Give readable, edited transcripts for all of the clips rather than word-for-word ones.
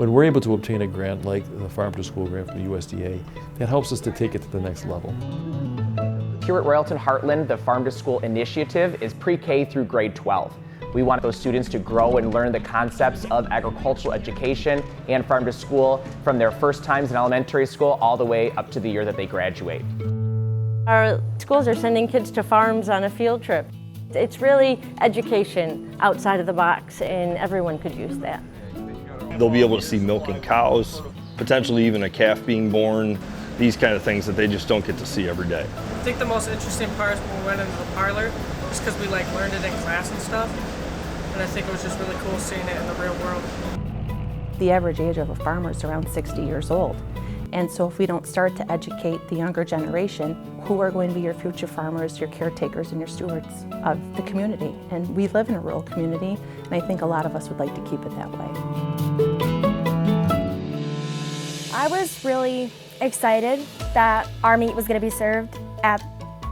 When we're able to obtain a grant like the Farm to School grant from the USDA, that helps us to take it to the next level. Here at Royalton-Hartland, the Farm to School initiative is pre-K through grade 12. We want those students to grow and learn the concepts of agricultural education and farm to school from their first times in elementary school all the way up to the year that they graduate. Our schools are sending kids to farms on a field trip. It's really education outside of the box, and everyone could use that. They'll be able to see milking cows, potentially even a calf being born, these kind of things that they just don't get to see every day. I think the most interesting part is when we went into the parlor, just because we learned it in class and stuff. And I think it was just really cool seeing it in the real world. The average age of a farmer is around 60 years old. And so if we don't start to educate the younger generation, who are going to be your future farmers, your caretakers, and your stewards of the community? And we live in a rural community, and I think a lot of us would like to keep it that way. I was really excited that our meat was going to be served at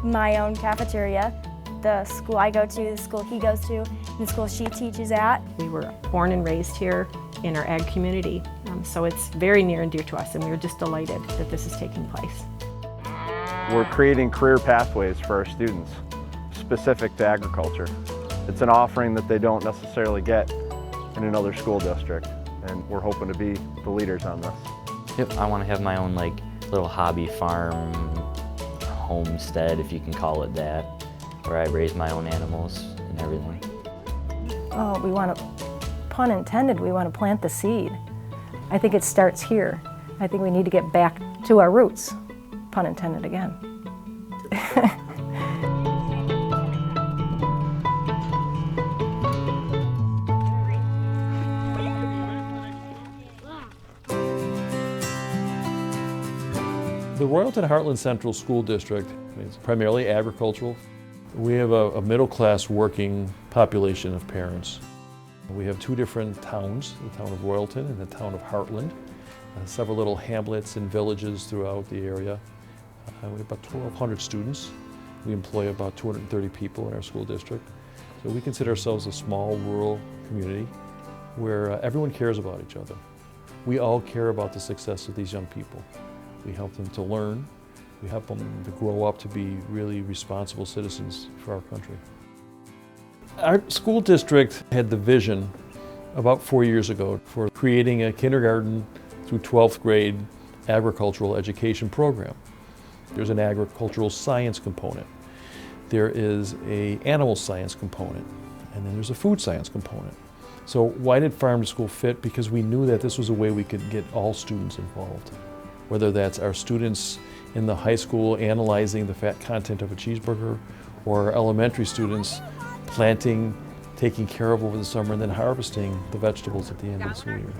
my own cafeteria. The school I go to, the school he goes to, and the school she teaches at. We were born and raised here in our ag community, so it's very near and dear to us, and we're just delighted that this is taking place. We're creating career pathways for our students specific to agriculture. It's an offering that they don't necessarily get in another school district, and we're hoping to be the leaders on this. Yep, I want to have my own little hobby farm, homestead, if you can call it that, where I raise my own animals and everything. Oh, we want to, pun intended, we want to plant the seed. I think it starts here. I think we need to get back to our roots, pun intended again. The Royalton-Hartland Central School District is primarily agricultural. We have a middle-class working population of parents. We have two different towns, the town of Royalton and the town of Hartland, several little hamlets and villages throughout the area. We have about 1,200 students. We employ about 230 people in our school district. So we consider ourselves a small rural community where everyone cares about each other. We all care about the success of these young people. We help them to learn. We help them to grow up to be really responsible citizens for our country. Our school district had the vision about 4 years ago for creating a kindergarten through 12th grade agricultural education program. There's an agricultural science component. There is an animal science component, and then there's a food science component. So why did Farm to School fit? Because we knew that this was a way we could get all students involved. Whether that's our students in the high school analyzing the fat content of a cheeseburger, or our elementary students planting, taking care of over the summer, and then harvesting the vegetables at the end of the school year.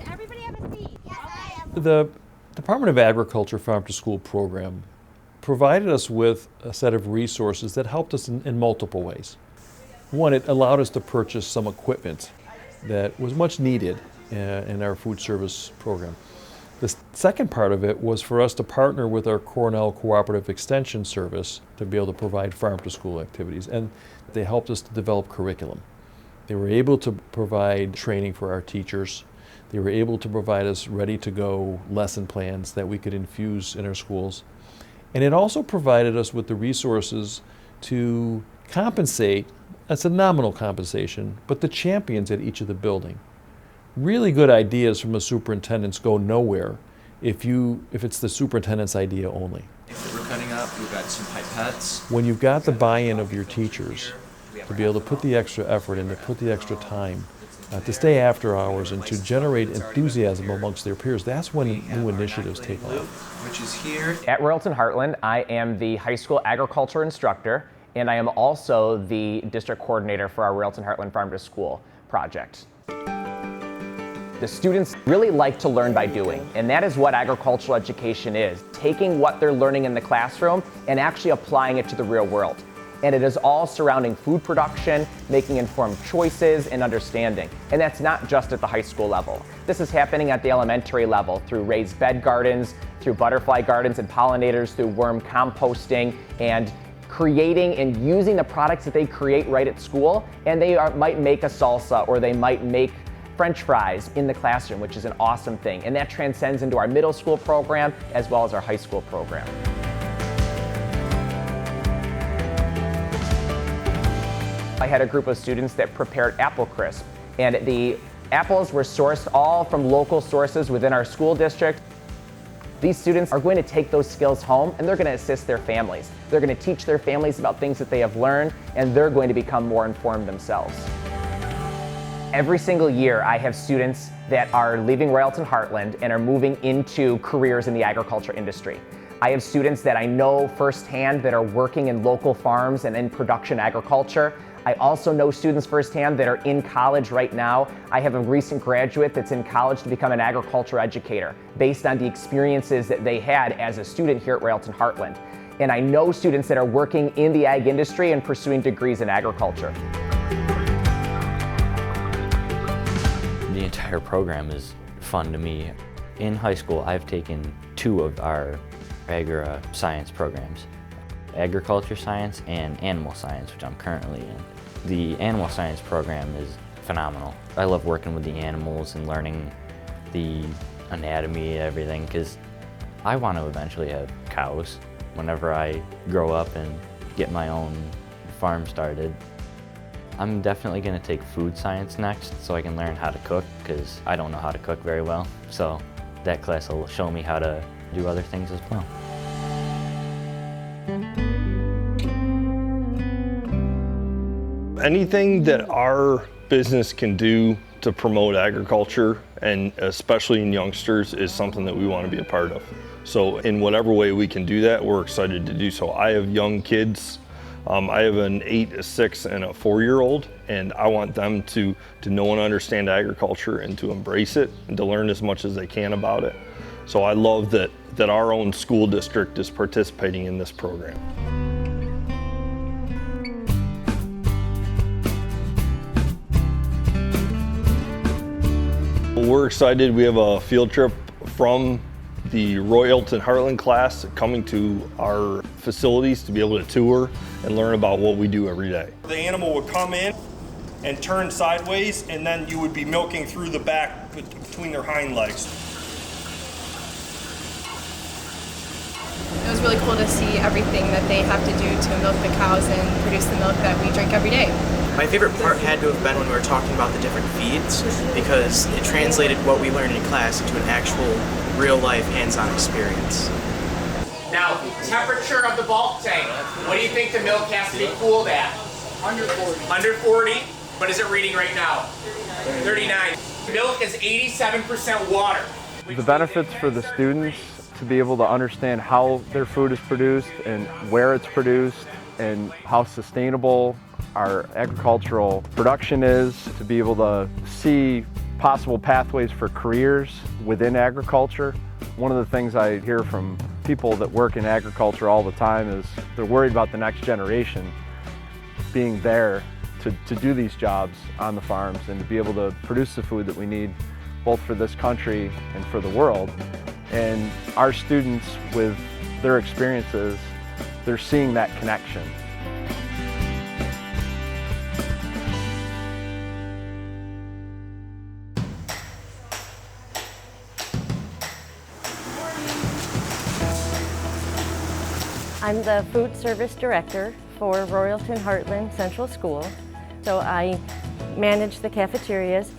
The Department of Agriculture Farm to School program provided us with a set of resources that helped us in multiple ways. One, it allowed us to purchase some equipment that was much needed in our food service program. The second part of it was for us to partner with our Cornell Cooperative Extension Service to be able to provide farm-to-school activities, and they helped us to develop curriculum. They were able to provide training for our teachers. They were able to provide us ready-to-go lesson plans that we could infuse in our schools. And it also provided us with the resources to compensate, that's a nominal compensation, but the champions at each of the building. Really good ideas from a superintendents go nowhere if it's the superintendent's idea only. If we're cutting up, we've got some pipettes. When you've got the buy-in of your teachers to be able to put the extra effort and to put the extra time to stay after hours and to generate enthusiasm amongst their peers, that's when new initiatives take off. Which is here. At Royalton-Hartland, I am the high school agriculture instructor, and I am also the district coordinator for our Royalton-Hartland Farm to School project. The students really like to learn by doing, and that is what agricultural education is, taking what they're learning in the classroom and actually applying it to the real world. And it is all surrounding food production, making informed choices, and understanding. And that's not just at the high school level. This is happening at the elementary level through raised bed gardens, through butterfly gardens and pollinators, through worm composting, and creating and using the products that they create right at school. And they might make a salsa, or they might make French fries in the classroom, which is an awesome thing. And that transcends into our middle school program as well as our high school program. I had a group of students that prepared apple crisp, and the apples were sourced all from local sources within our school district. These students are going to take those skills home and they're going to assist their families. They're going to teach their families about things that they have learned, and they're going to become more informed themselves. Every single year I have students that are leaving Royalton-Hartland and are moving into careers in the agriculture industry. I have students that I know firsthand that are working in local farms and in production agriculture. I also know students firsthand that are in college right now. I have a recent graduate that's in college to become an agriculture educator based on the experiences that they had as a student here at Royalton-Hartland. And I know students that are working in the ag industry and pursuing degrees in agriculture. The entire program is fun to me. In high school, I've taken 2 of our agri-science programs. Agriculture science and animal science, which I'm currently in. The animal science program is phenomenal. I love working with the animals and learning the anatomy and everything, because I want to eventually have cows whenever I grow up and get my own farm started. I'm definitely going to take food science next so I can learn how to cook, because I don't know how to cook very well. So that class will show me how to do other things as well. Anything that our business can do to promote agriculture, and especially in youngsters, is something that we want to be a part of. So in whatever way we can do that, we're excited to do so. I have young kids. I have an 8, a 6, and a 4-year-old, and I want them to know and understand agriculture and to embrace it and to learn as much as they can about it. So I love that our own school district is participating in this program. We're excited. We have a field trip from the Royalton-Hartland class coming to our facilities to be able to tour and learn about what we do every day. The animal would come in and turn sideways, and then you would be milking through the back between their hind legs. It was really cool to see everything that they have to do to milk the cows and produce the milk that we drink every day. My favorite part had to have been when we were talking about the different feeds, because it translated what we learned in class into an actual, real-life, hands-on experience. Now, temperature of the bulk tank. What do you think the milk has to be cooled at? Under 40. Under 40? What is it reading right now? 39. Milk is 87% water. The benefits for the students to be able to understand how their food is produced and where it's produced and how sustainable our agricultural production is, to be able to see possible pathways for careers within agriculture. One of the things I hear from people that work in agriculture all the time is they're worried about the next generation being there to do these jobs on the farms and to be able to produce the food that we need both for this country and for the world. And our students, with their experiences, they're seeing that connection. I'm the food service director for Royalton-Hartland Central School. So I manage the cafeterias.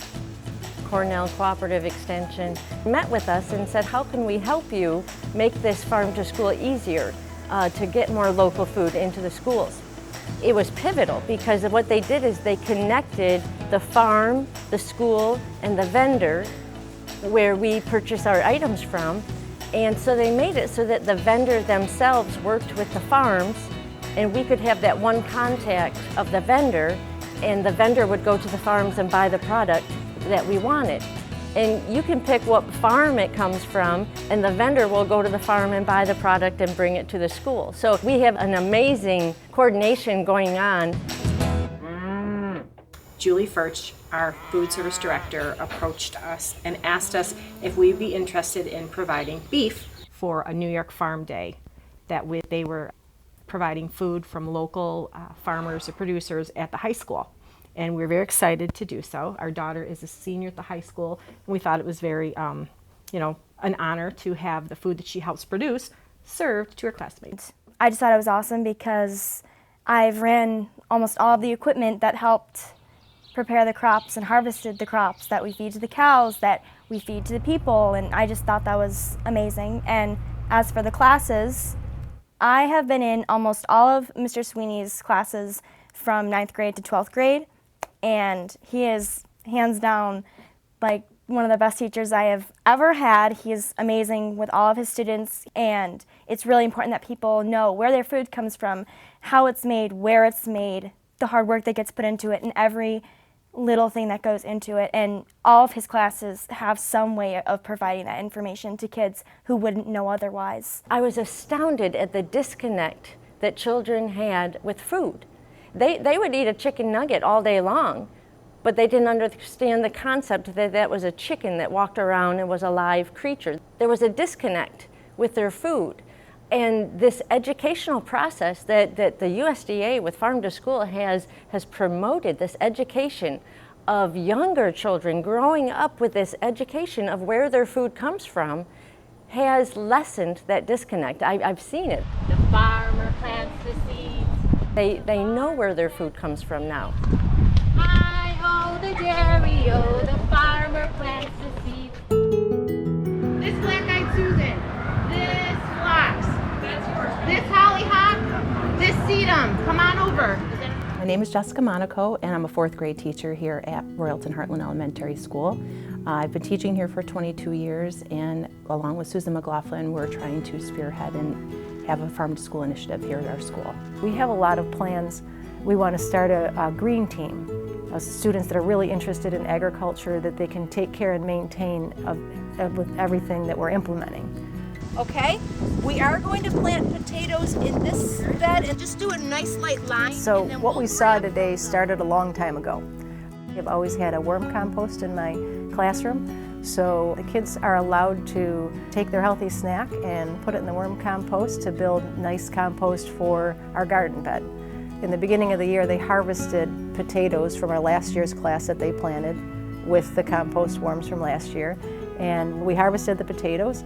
Cornell Cooperative Extension met with us and said, how can we help you make this farm to school easier to get more local food into the schools? It was pivotal because what they did is they connected the farm, the school, and the vendor where we purchase our items from. And so they made it so that the vendor themselves worked with the farms, and we could have that one contact of the vendor, and the vendor would go to the farms and buy the product that we wanted. And you can pick what farm it comes from, and the vendor will go to the farm and buy the product and bring it to the school. So we have an amazing coordination going on. Julie Furch, our food service director, approached us and asked us if we'd be interested in providing beef for a New York Farm Day. They were providing food from local farmers or producers at the high school. and we're very excited to do so. Our daughter is a senior at the high school, and we thought it was very, an honor to have the food that she helps produce served to her classmates. I just thought it was awesome because I've ran almost all of the equipment that helped prepare the crops and harvested the crops that we feed to the cows, that we feed to the people, and I just thought that was amazing. And as for the classes, I have been in almost all of Mr. Sweeney's classes from 9th grade to 12th grade, and he is hands down like one of the best teachers I have ever had. He is amazing with all of his students, and it's really important that people know where their food comes from, how it's made, where it's made, the hard work that gets put into it, and every little thing that goes into it. And all of his classes have some way of providing that information to kids who wouldn't know otherwise. I was astounded at the disconnect that children had with food. They would eat a chicken nugget all day long, but they didn't understand the concept that that was a chicken that walked around and was a live creature. There was a disconnect with their food. And this educational process that the USDA with Farm to School has promoted, this education of younger children growing up with this education of where their food comes from, has lessened that disconnect. I've seen it. The farmer plants the seeds. They know where their food comes from now. Hi-ho, the dairy-o, the farmer plants the seeds. This black-eyed Susan, this flax, this hollyhock, this sedum. Come on over. My name is Jessica Monaco, and I'm a 4th grade teacher here at Royalton-Hartland Elementary School. I've been teaching here for 22 years, and along with Susan McLaughlin, we're trying to spearhead and have a farm to school initiative here at our school. We have a lot of plans. We want to start a green team, students that are really interested in agriculture that they can take care and maintain with everything that we're implementing. Okay, we are going to plant potatoes in this bed and just do a nice light line. So what we saw today started a long time ago. I've always had a worm compost in my classroom, so the kids are allowed to take their healthy snack and put it in the worm compost to build nice compost for our garden bed. In the beginning of the year, they harvested potatoes from our last year's class that they planted with the compost worms from last year, and we harvested the potatoes.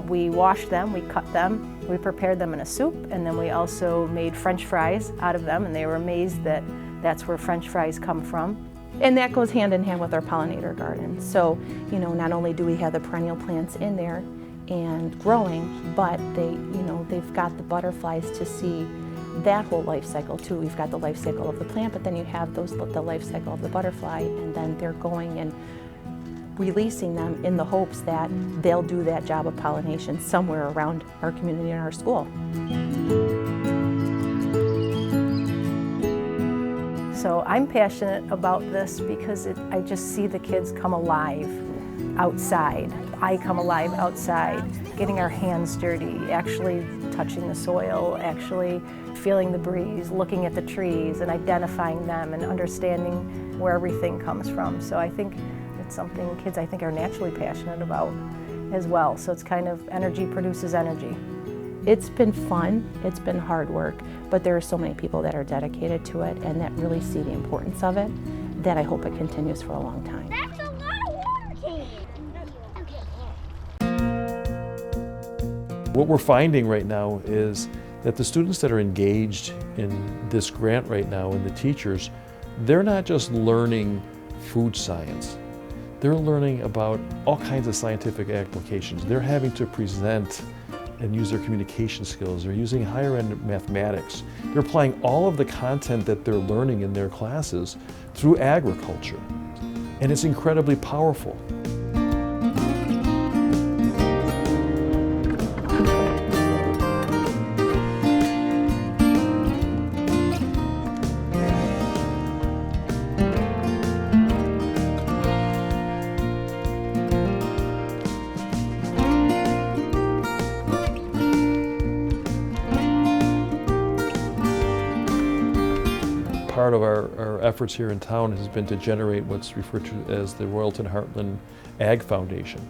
We washed them, we cut them, we prepared them in a soup, and then we also made French fries out of them, and they were amazed that that's where French fries come from. And that goes hand in hand with our pollinator garden. So, not only do we have the perennial plants in there and growing, but they've got the butterflies to see that whole life cycle too. We've got the life cycle of the plant, but then you have the life cycle of the butterfly, and then they're going and releasing them in the hopes that they'll do that job of pollination somewhere around our community and our school. So I'm passionate about this because I just see the kids come alive outside. I come alive outside, getting our hands dirty, actually touching the soil, actually feeling the breeze, looking at the trees and identifying them and understanding where everything comes from. So I think it's something kids, I think, are naturally passionate about as well. So it's kind of energy produces energy. It's been fun, it's been hard work, but there are so many people that are dedicated to it and that really see the importance of it, that I hope it continues for a long time. That's a lot of water What we're finding right now is that the students that are engaged in this grant right now and the teachers, they're not just learning food science. They're learning about all kinds of scientific applications. They're having to present and use their communication skills. They're using higher end mathematics. They're applying all of the content that they're learning in their classes through agriculture. And it's incredibly powerful. Part of our efforts here in town has been to generate what's referred to as the Royalton-Hartland Ag Foundation.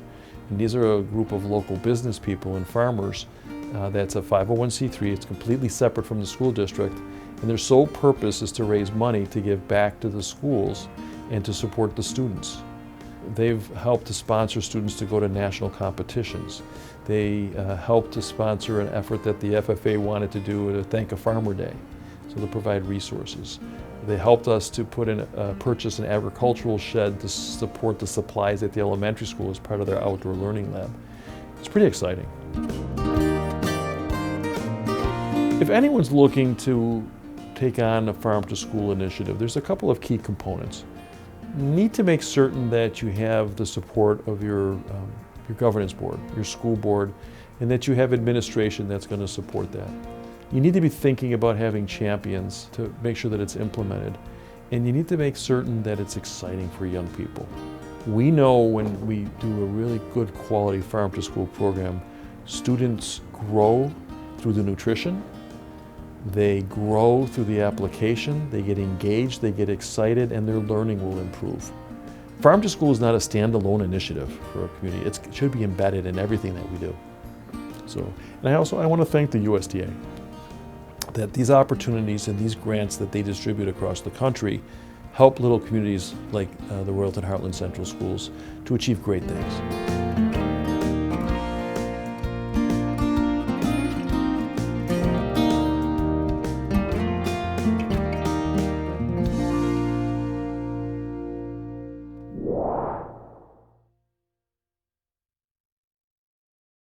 And these are a group of local business people and farmers That's a 501c3. It's completely separate from the school district, and their sole purpose is to raise money to give back to the schools and to support the students. They've helped to sponsor students to go to national competitions. They helped to sponsor an effort that the FFA wanted to do to thank a Farmer Day, so to provide resources. They helped us to purchase an agricultural shed to support the supplies at the elementary school as part of their outdoor learning lab. It's pretty exciting. If anyone's looking to take on a farm to school initiative, there's a couple of key components. You need to make certain that you have the support of your governance board, your school board, and that you have administration that's going to support that. You need to be thinking about having champions to make sure that it's implemented, and you need to make certain that it's exciting for young people. We know when we do a really good quality farm to school program, students grow through the nutrition, they grow through the application, they get engaged, they get excited, and their learning will improve. Farm to School is not a standalone initiative for a community. It should be embedded in everything that we do. And I want to thank the USDA that these opportunities and these grants that they distribute across the country help little communities like the Royalton-Hartland Central Schools to achieve great things.